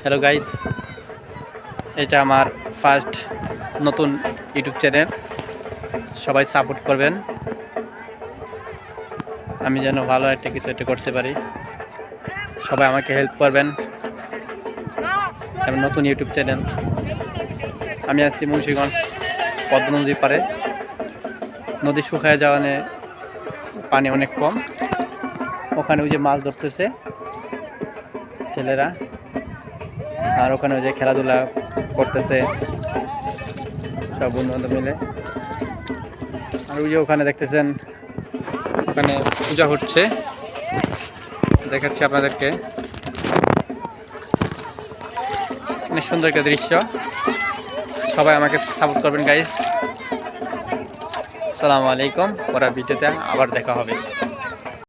Hello guys, এটা আমার first নতুন ইউটিউব চ্যানেল। সবাই সাপোর্ট করবেন, আমি যেন ভালো একটা কিছু একটা করতে পারি। সবাই আমাকে হেল্প করবেন। আমার নতুন ইউটিউব চ্যানেল। আমি আছি মুন্সিগঞ্জ পদ্মা নদীর পারে। নদী শুকায় যাওয়া পানি অনেক কম। ওখানে ওই যে মাছ ধরতেছে ছেলেরা, আর ওখানে ওই যে খেলাধুলা করতেছে সব বন্ধু বান্ধব মিলে। আর ওই যে ওখানে দেখতেছেন, ওখানে পূজা হচ্ছে, দেখাচ্ছি আপনাদেরকে। অনেক সুন্দর একটা দৃশ্য। সবাই আমাকে সাপোর্ট করবেন গাইস। আসসালামু আলাইকুম। পরের ভিডিওতে আবার দেখা হবে।